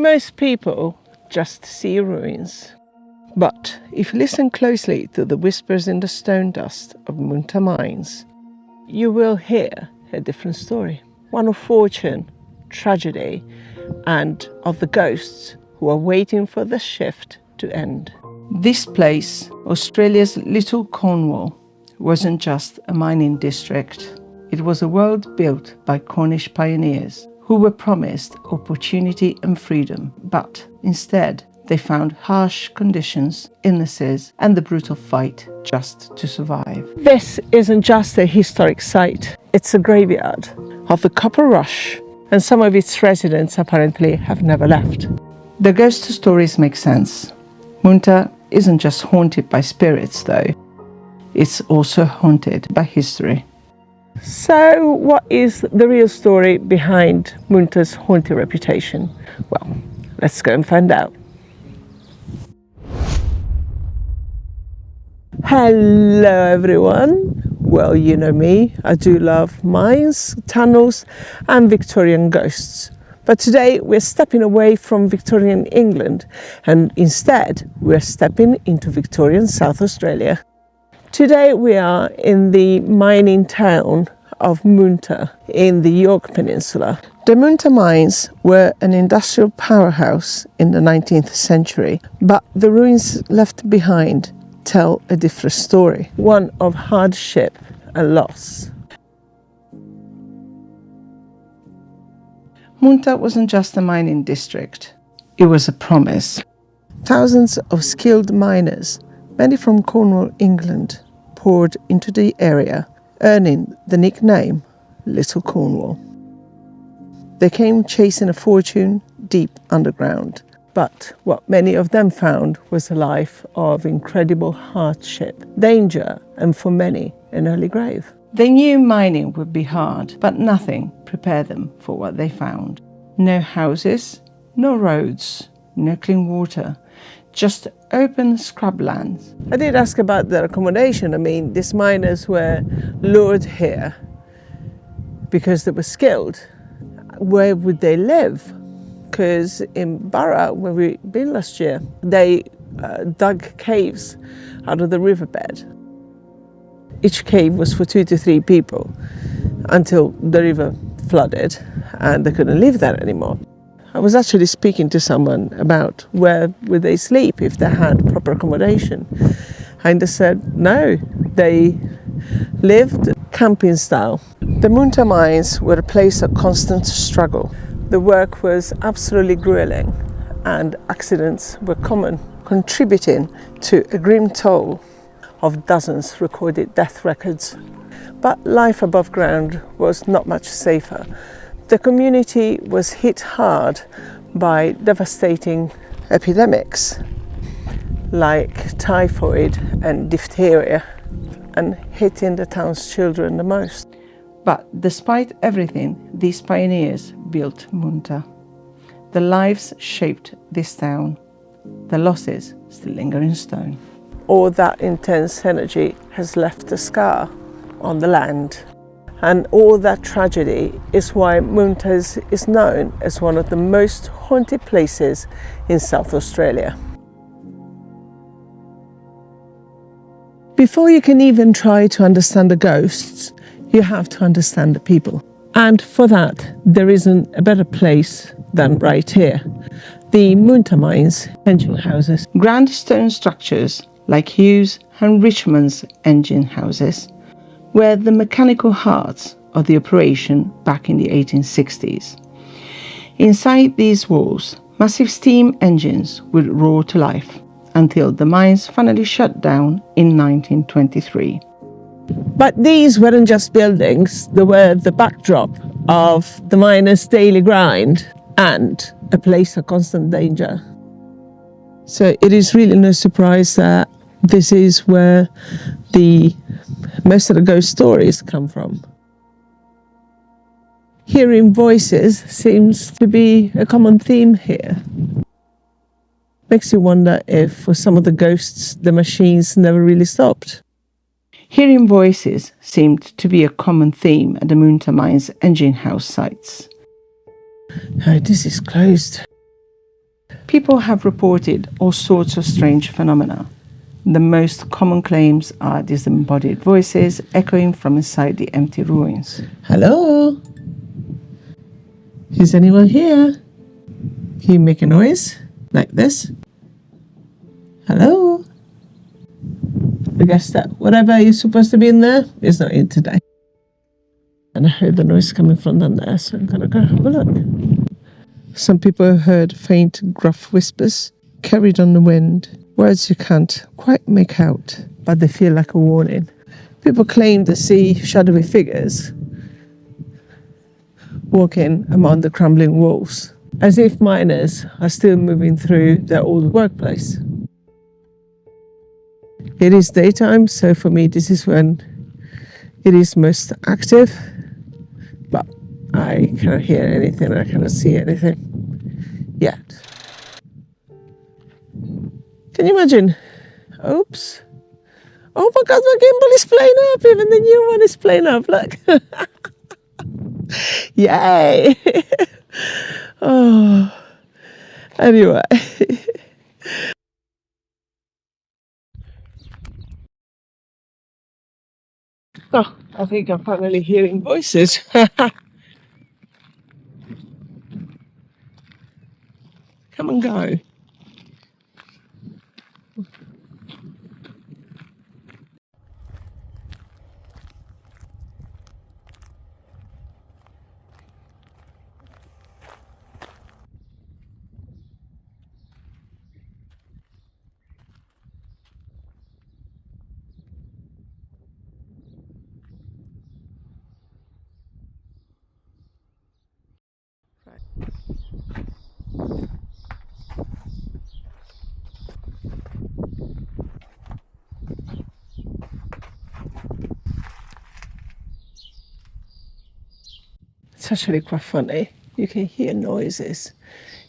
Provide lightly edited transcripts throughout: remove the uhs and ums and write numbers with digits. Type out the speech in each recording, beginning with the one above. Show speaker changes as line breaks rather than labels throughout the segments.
Most people just see ruins. But if you listen closely to the whispers in the stone dust of Moonta Mines, you will hear a different story. One of fortune, tragedy, and of the ghosts who are waiting for the shift to end. This place, Australia's little Cornwall, wasn't just a mining district. It was a world built by Cornish pioneers who were promised opportunity and freedom, but instead they found harsh conditions, illnesses, and the brutal fight just to survive. This isn't just a historic site, it's a graveyard of the copper rush, and some of its residents apparently have never left. The ghost stories make sense. Moonta isn't just haunted by spirits though, it's also haunted by history. So what is the real story behind Moonta's haunted reputation? Well, let's go and find out. Hello everyone. Well, you know me, I do love mines, tunnels and Victorian ghosts. But today we're stepping away from Victorian England and instead we're stepping into Victorian South Australia. Today we are in the mining town of Moonta in the Yorke Peninsula. The Moonta Mines were an industrial powerhouse in the 19th century, but the ruins left behind tell a different story, one of hardship and loss. Moonta wasn't just a mining district, it was a promise. Thousands of skilled miners, many from Cornwall, England, poured into the area, earning the nickname Little Cornwall. They came chasing a fortune deep underground. But what many of them found was a life of incredible hardship, danger, and for many, an early grave. They knew mining would be hard, but nothing prepared them for what they found. No houses, no roads, no clean water, just open scrublands. I did ask about their accommodation. I mean, these miners were lured here because they were skilled. Where would they live? Because in Barra, where we've been last year, they dug caves out of the riverbed. Each cave was for 2 to 3 people until the river flooded and they couldn't live there anymore. I was actually speaking to someone about where would they sleep if they had proper accommodation. And they said no, they lived camping style. The Moonta Mines were a place of constant struggle. The work was absolutely grueling and accidents were common, contributing to a grim toll of dozens recorded death records. But life above ground was not much safer. The community was hit hard by devastating epidemics like typhoid and diphtheria, and hitting the town's children the most. But despite everything, these pioneers built Moonta. The lives shaped this town. The losses still linger in stone. All that intense energy has left a scar on the land. And all that tragedy is why Moonta is known as one of the most haunted places in South Australia. Before you can even try to understand the ghosts, you have to understand the people. And for that, there isn't a better place than right here. The Moonta Mines engine houses. Grand stone structures like Hughes and Richmond's engine houses were the mechanical hearts of the operation back in the 1860s. Inside these walls, massive steam engines would roar to life until the mines finally shut down in 1923. But these weren't just buildings, they were the backdrop of the miners' daily grind and a place of constant danger. So it is really no surprise that this is where most of the ghost stories come from. Hearing voices seems to be a common theme here. Makes you wonder if for some of the ghosts the machines never really stopped. Hearing voices seemed to be a common theme at the Moonta Mines engine house sites. Oh, this is closed. People have reported all sorts of strange phenomena. The most common claims are disembodied voices echoing from inside the empty ruins. Hello? Is anyone here? Can you make a noise? Like this? Hello? I guess that whatever is supposed to be in there is not in today. And I heard the noise coming from down there, so I'm gonna go have a look. Some people heard faint, gruff whispers carried on the wind. Words you can't quite make out, but they feel like a warning. People claim to see shadowy figures walking among the crumbling walls, as if miners are still moving through their old workplace. It is daytime, so for me this is when it is most active, but I cannot hear anything, I cannot see anything yet. Can you imagine? Oops. Oh my God, my gimbal is playing up, even the new one is playing up, look. Yay! Oh, anyway. Oh, I think I'm finally hearing voices. Come and go. It's actually quite funny. You can hear noises.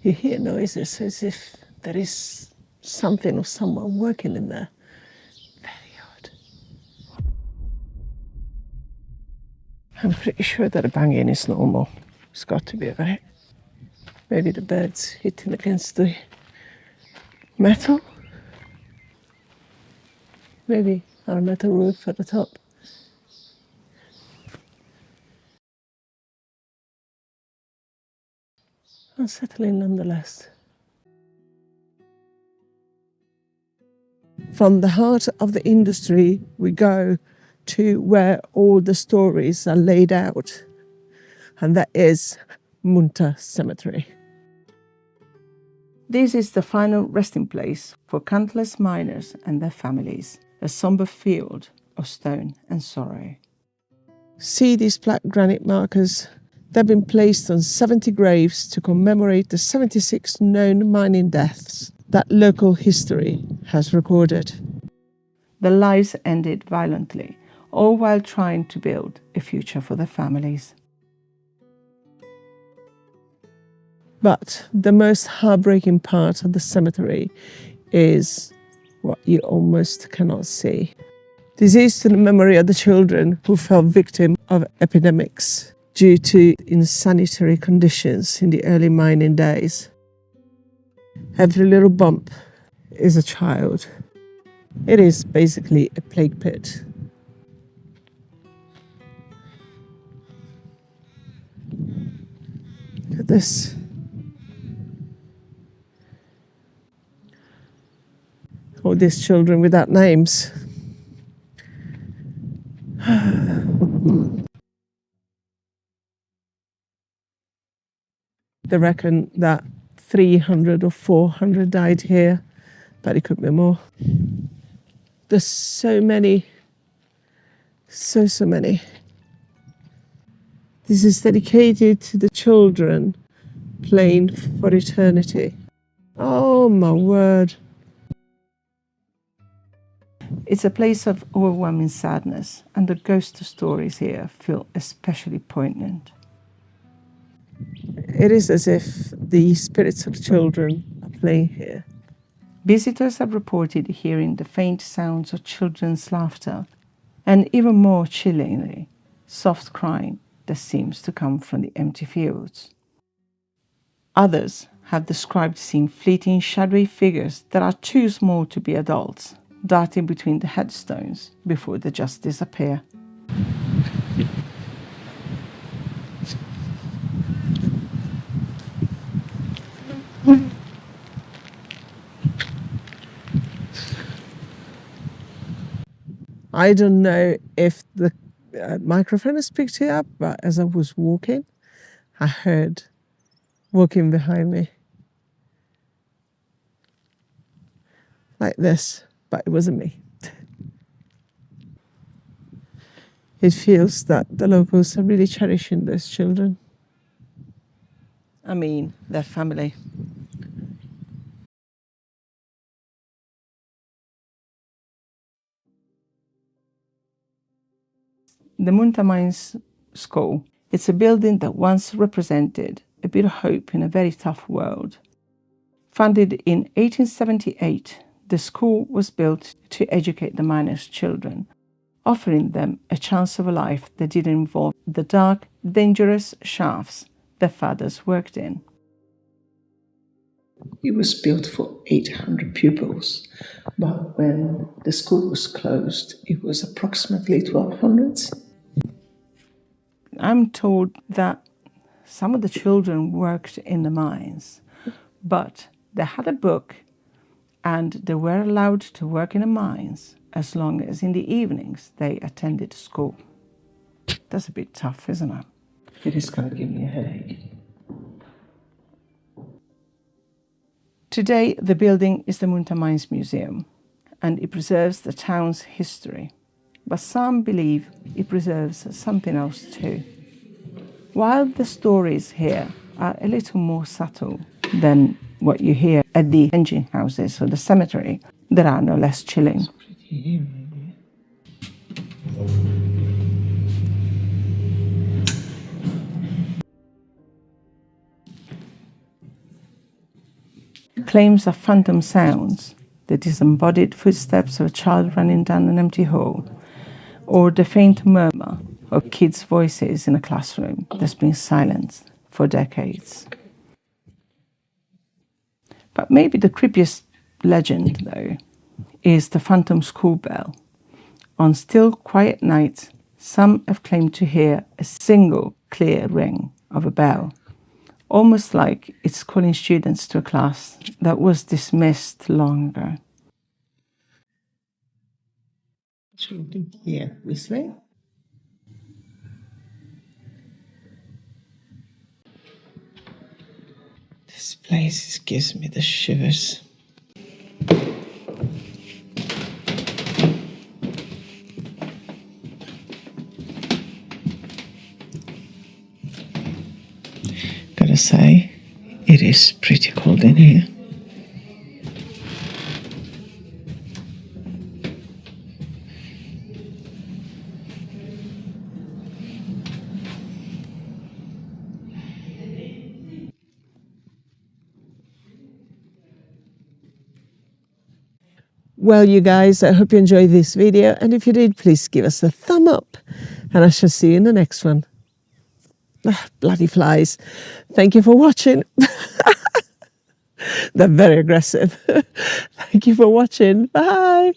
You hear noises as if there is something or someone working in there. Very odd. I'm pretty sure that the banging is normal. It's got to be, right? Maybe the birds hitting against the metal. Maybe our metal roof at the top. Unsettling nonetheless. From the heart of the industry, we go to where all the stories are laid out, and that is Moonta Cemetery. This is the final resting place for countless miners and their families, a somber field of stone and sorrow. See these black granite markers? They've been placed on 70 graves to commemorate the 76 known mining deaths that local history has recorded. Their lives ended violently, all while trying to build a future for their families. But the most heartbreaking part of the cemetery is what you almost cannot see. This is to the memory of the children who fell victim of epidemics due to insanitary conditions in the early mining days. Every little bump is a child. It is basically a plague pit. Look at this. All these children without names. They reckon that 300 or 400 died here, but it could be more. There's so many, so many. This is dedicated to the children playing for eternity. Oh my word. It's a place of overwhelming sadness, and the ghost stories here feel especially poignant. It is as if the spirits of children are playing here. Visitors have reported hearing the faint sounds of children's laughter, and even more chillingly, soft crying that seems to come from the empty fields. Others have described seeing fleeting shadowy figures that are too small to be adults, darting between the headstones before they just disappear. I don't know if the microphone has picked it up, but as I was walking, I heard walking behind me like this, but it wasn't me. It feels that the locals are really cherishing those children. I mean, their family. The Moonta Mines School, it's a building that once represented a bit of hope in a very tough world. Founded in 1878, the school was built to educate the miners' children, offering them a chance of a life that didn't involve the dark, dangerous shafts their fathers worked in. It was built for 800 pupils, but when the school was closed, it was approximately 1200. I'm told that some of the children worked in the mines, but they had a book and they were allowed to work in the mines as long as in the evenings they attended school. That's a bit tough, isn't it? It is going to give me a headache. Today, the building is the Moonta Mines Museum, and it preserves the town's history. But some believe it preserves something else too. While the stories here are a little more subtle than what you hear at the engine houses or the cemetery, they are no less chilling. Claims of phantom sounds, the disembodied footsteps of a child running down an empty hall, or the faint murmur of kids' voices in a classroom that's been silenced for decades. But maybe the creepiest legend, though, is the phantom school bell. On still, quiet nights, some have claimed to hear a single clear ring of a bell, almost like it's calling students to a class that was dismissed long ago. Should we do here this way? This place gives me the shivers. Gotta say, it is pretty cold in here. Well, you guys, I hope you enjoyed this video, and if you did, please give us a thumb up, and I shall see you in the next one. Bloody flies. Thank you for watching. They're very aggressive. Thank you for watching. Bye.